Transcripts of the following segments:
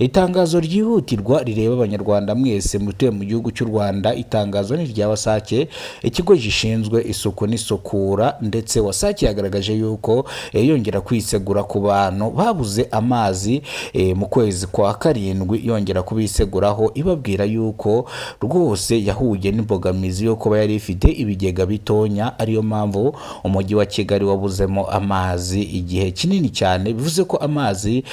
itangazo ryihutirwa rireba abanyarwanda mwese mutuye mu gihugu cy'u Rwanda. Itangazo ni rya Wasake, ikigo gishinzwe isuku n'isukura, ndetse Wasake yagaragaje yuko yongera kwisegura ku bantu babuze amazi mu kwezi kwa karindwi, yongera kubiseguraho ibabwira yuko rwose yahuye n'imbogamizi yo kuba yari ifite ibigega bitonya, ariyo mpamvu umujyi wa Kigali wabuzemo amazi igihe kinini cyane. Bivuze ko amazi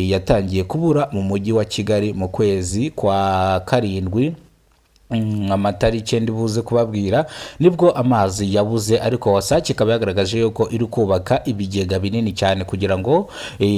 yatangiye kubura mu mujyi wa Kigali mu kwezi kwa karindwi. Amatariki ndibuze kubabwira nibwo amazi yabuze, ariko Wasake ikaba yagaragaje yuko iri kubaka ibigega binini cyane kugira ngo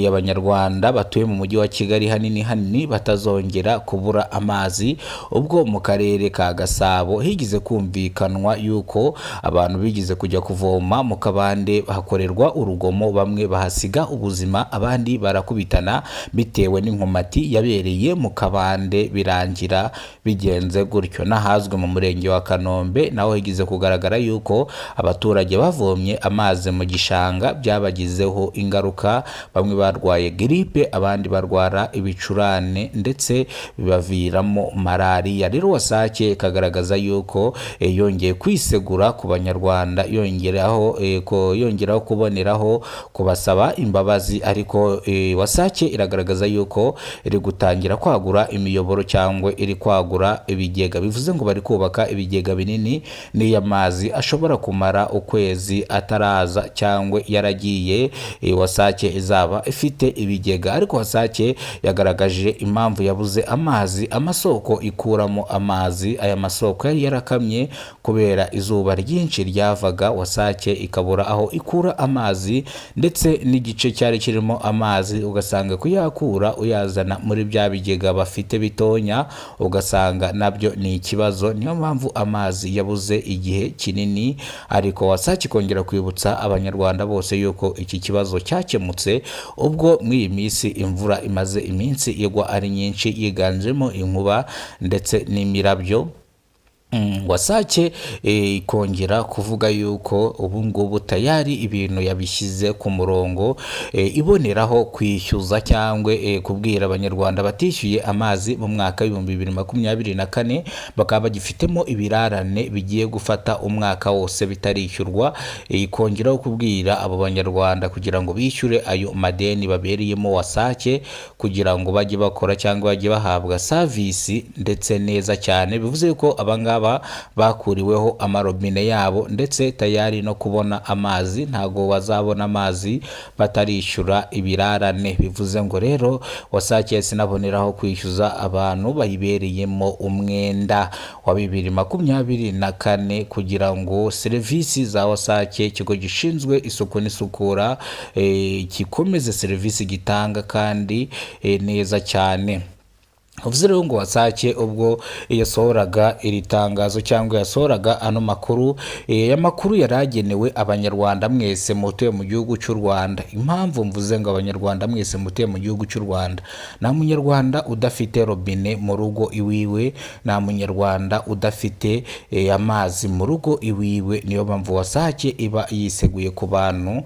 abanyarwanda batuye mu mujyi wa Kigali hanini batazongera kubura amazi. Ubwo mu karere ka Gasabo higize kumvikanwa yuko abantu bigize kujya kuvoma mu kabande hakorerwa urugomo, bamwe bahasiga ubuzima, abandi barakubitana bitewe n'inkomati yabereye mu kabande, birangira bigenze gutyo. Nahazwe mu murenge wa Kanombe naho higize kugaragara yuko abaturage bavomye amazi mu gishanga byabagizeho ingaruka, bamwe barwaye gripe, abandi barwara ibicurane ndetse bibaviramo malaria. Rero Wasake ikagaragaza yuko yongeye kwisegura ku banyarwanda, yongeraho kuboneraho kubasaba imbabazi, ariko Wasake iragaragaza yuko iri gutangira kwagura imiyoboro cyangwa iri kwagura ibigega. Bivuze ngo bari kubaka ibigega binini n'iy'amazi ashobora kumara ukwezi ataraza cyangwa yaragiye. Wasake izaba ifite ibigega, ariko Wasake yagaragaje impamvu yabuze amazi, amasoko ikuramo amazi. Aya masoko yari yarakamye kubera izuba ryinshi ryavaga, Wasake ikabura aho ikura amazi, ndetse n'igice cyari kirimo amazi ugasanga kuyakura uyazana muri bya bigega bafite bitonya ugasanga nabyo ni ikibazo. Niyo mpamvu amazi yabuze igihe kinini, ariko Wasake kongera kwibutsa abanyarwanda bose yuko iki kibazo cyakemutse ubwo mw'iyi minsi imvura imaze iminsi igwa ari nyinshi, yiganjemo inkuba ndetse n'imirabyo. Wasake ikongera kuvuga yuko ubu ngubu tayari ibintu yabishyize ku murongo, iboneraho kwishyuza cyangwa kubwira abanyarwanda batishyuye amazi mu mwaka w'ibihumbi 2024 bakaba bagifitemo ibirarane bigiye gufata umwaka wose bitarishyurwa. Ikongeraho kubwira abo banyarwanda kugira ngo bishyure ayo madeni babereyemo Wasake, kugira ngo bajye bakora cyangwa bajye bahabwa service ndetse neza cyane. Bivuze yuko abangaba bakuriweho amarobine yabo, ndetse tayari no kubona amazi ntago bazabona amazi batarishyura ibirarane. Bivuze ngo rero Wasake sinaboneraho kwishyuza abantu bayibereyemo umwenda wa 2024 kugira ngo serivisi za Wasake, ikigo gishinzwe isuku n'isukura, gikomeze serivisi gitanga kandi neza cyane. Uvuze rero ngo Wasake ubwo yasohoraga iri tangazo cyangwa yasohoraga ano makuru, makuru yaragenewe abanyarwanda mwese mutuye mu gihugu cy'u Rwanda. Impamvu mvuze ngo abanyarwanda mwese mutuye mu gihugu cy'u Rwanda, nta munyarwanda udafite robine mu rugo iwiwe, nta munyarwanda udafite amazi mu rugo iwiwe. Niyo mpamvu Wasake iba yiseguye ku bantu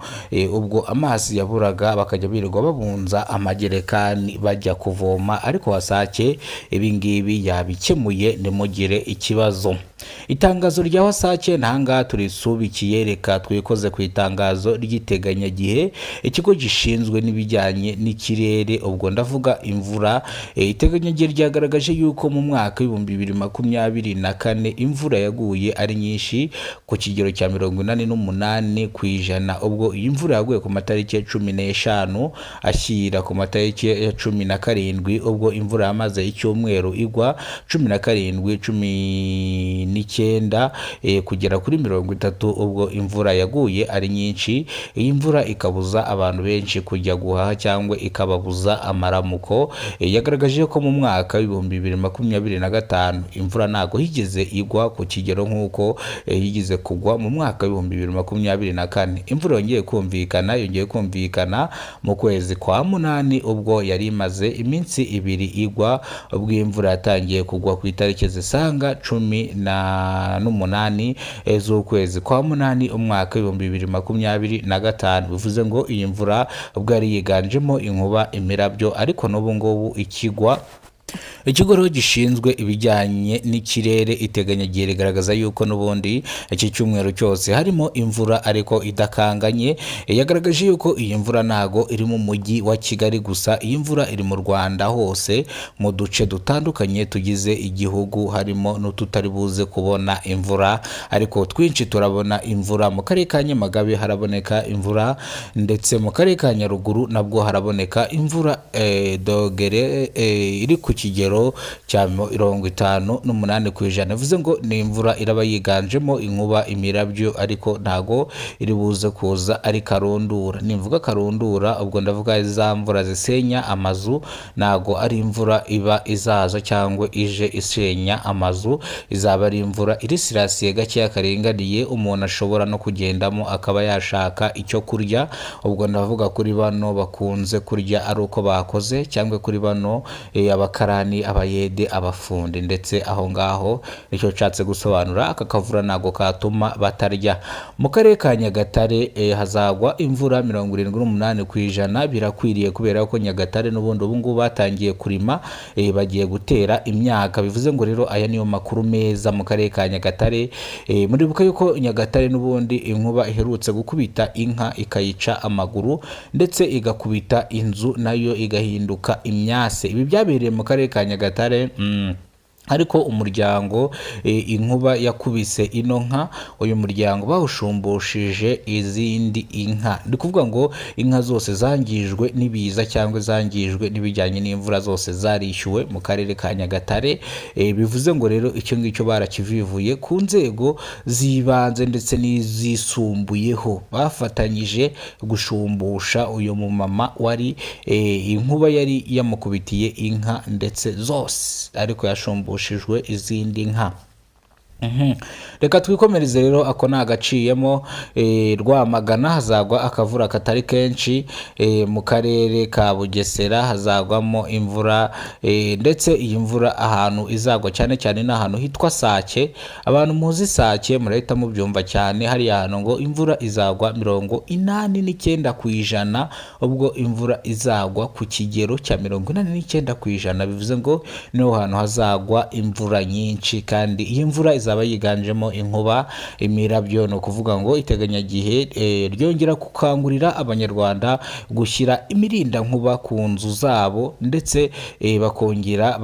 ubwo amazi yaburaga bakajya birirwa babunza amajerekani bajya kuvoma, ariko Wasake ibi ngibi yabikemuye, nimugire ikibazo. Itangazo rya Wasake ntangaha turisubikiye, reka twikoze ku itangazo ry'iteganyagihe ikigo gishinzwe n'ibijyanye n'ikirere, ubwo ndavuga imvura. Iteganyagihe ryagaragaje yuko mu mwaka w'ibihumbi 2024 imvura yaguye ari nyinshi ku kigero cya 88%, ubwo iyi mvura yaguye ku matariki ya 15 ashyira ku matariki ya 17, ubwo imvura yamaze icyumweru igwa 17, 19 kugera kuri 30, ubwo imvura yaguye ari nyinshi. Iyi mvura ikabuza abantu benshi kujya guhaha cyangwa ikababuza amaramuko. Yagaragaje ko mu mwaka w'ibihumbi 2025 imvura ntago higeze igwa ku kigero nk'uko yigeze kugwa mu mwaka w'ibihumbi 2024. Imvura yongeye kumvikana mu kwezi kwa munani, ubwo yari imaze iminsi 2 igwa kugwa bw'imvura yatangiye kugwa ku itariki zisanga 18 z'ukwezi kwa munani umwaka 2025. Bivuze ngo iyi mvura ubwo yari yiganjemo inkuba, imirabyo, ariko n'ubu ngubu ikigwa. Ikigo rero gishinzwe ibijyanye n'ikirere iteganyagihe rigaragaza yuko n'ubundi iki cyumweru cyose harimo imvura ariko idakanganye. Yagaragaje yuko iyi mvura ntago iri mu mujyi wa Kigali gusa, iyi mvura iri mu Rwanda hose mu duce dutandukanye tugize igihugu, harimo n'ututari buze kubona imvura, ariko twinshi turabona imvura. Mu karere ka Nyamagabe haraboneka imvura, ndetse mu karere ka Nyaruguru nabwo haraboneka imvura dogere iri ku kigero cya 58%. Bivuze ngo ni imvura iraba yiganjemo inkuba, imirabyo, ariko ntago iri buze kuza ari karundura. Nimvuga karundura ubwo ndavuga za mvura zisenya amazu, ntago ari imvura iba izaza cyangwa ije isenya amazu, izaba ari imvura irisirasiye gake karinganiye umuntu ashobora no kugendamo akaba yashaka icyo kurya. Ubwo ndavuga kuri bano bakunze kurya ari uko bakoze, cyangwa kuri bano abakarani, abayede, abafundi, ndetse aho ngaho nicyo nshatse gusobanura. Aka kavura ntago katuma batarya. Mu karere ka Nyagatare hazagwa imvura 78%. Birakwiriye kubera ko Nyagatare n'ubundi ubu ngubu batangiye kurima, bagiye gutera imyaka. Bivuze ngo rero aya niyo makuru meza mu karere ka Nyagatare. Muribuka yuko Nyagatare n'ubundi inkuba iherutse gukubita inka ikayica amaguru, ndetse igakubita inzu nayo igahinduka imyase. Ibi byabereye mu karere ka Nyagatare, ariko umuryango inkuba yakubise ino nka, uyu muryango bawushumbushije izindi inka. Ndi kuvuga ngo inka zose zangijwe n'ibiza cyangwa zangijwe n'ibijyanye n'imvura zose zarishyuwe mu karere ka Nyagatare. Bivuze ngo rero icyo ngicyo barakivivuye ku nzego zibanze ndetse n'izisumbuyeho, bafatanyije gushumbusha uyu mumama wari inkuba yari yamukubitiye inka ndetse zose, ariko yashumbushijwe izindi nka. Reka twikomereze rero, ako ni agaciyemo. Rwamagana hazagwa akavura katari kenshi, mu karere ka Bugesera hazagwamo imvura, ndetse iyi mvura ahantu izagwa cyane cyane ni ahantu hitwa Sake. Abantu muzi Sake murahita mubyumva cyane, hari ahantu ngo imvura izagwa 89%, ubwo imvura izagwa ku kigero cya 89%. Bivuze ngo niho hantu hazagwa imvura nyinshi, kandi iyi mvura izaba yiganjemo inkuba, imirabyo. No kuvuga ngo iteganyagihe ryongera gukangurira abanyarwanda gushyira imirinda nkuba ku nzu zabo, ndetse bakongera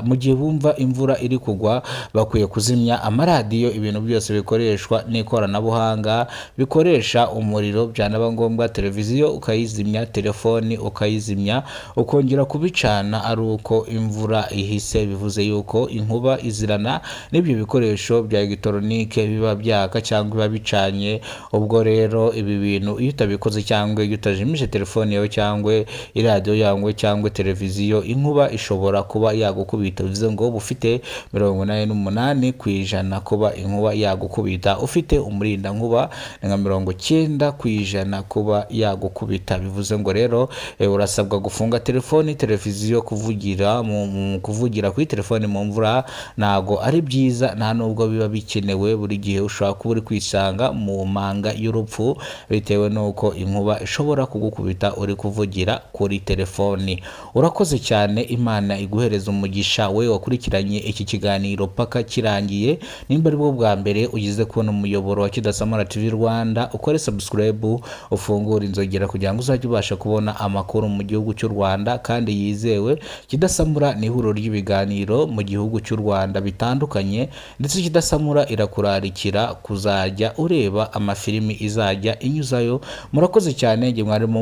mu gihe bumva imvura iri kugwa bakwiye kuzimya amaradiyo, ibintu byose bikoreshwa n'ikoranabuhanga bikoresha umuriro, byanaba ngombwa televiziyo ukayizimya, telefoni ukayizimya, ukongera kubicana ari uko imvura ihise. Bivuze yuko inkuba izirana n'ibyo bikoresho bya elegitoronike biba byaka cyangwa biba bicanye. Ubwo rero ibi bintu iyo utabikoze cyangwa iyo utajimije telefone yawe cyangwa iradiyo yawe cyangwa televiziyo, inkuba ishobora kuba yagukubita. Bivuze ngo bufite 88% kuba inkuba yagukubita, ufite umurinda nkuba nka 90% kuba yagukubita. Bivuze ngo rero urasabwa gufunga telefoni, televiziyo, kuvugira kuri telefone mu mvura ntago ari byiza, nta nubwo biba bikenewe. Buri gihe ushobora kuba uri kwisanga mu manga y'urupfu bitewe n'uko inkuba ishobora kugukubita uri kuvugira kuri telefoni. Urakoze cyane, Imana iguhereza umugisha we wakurikiranye iki kiganiro paka kirangiye. Nimba ari bwo bwa mbere ugize kubona umuyoboro wa Kidasamura TV Rwanda, ukore subscribe, ufungura inzogera kugira ngo uzajye ubasha kubona amakuru mu gihugu cy'u Rwanda kandi yizewe. Kidasamura ni ihuriro ry'ibiganiro mu gihugu cy'u Rwanda bitandukanye, ndetse Kidasamura irakurarikira kuzajya ureba amafilimi izajya inyuzayo. Murakoze cyane, nge mwarimo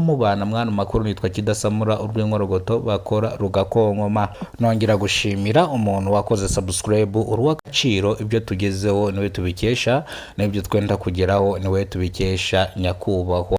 mubana mwana makuru. Nitwa Kidasamura, urw'inkorogoto bakora rugakonkoma. Nongera gushimira umuntu wakoze subscribe, uruw'agaciro. Ibyo tugezeho niwe tubikesha, n'ibyo twenda kugeraho niwe tubikesha, nyakubahwa.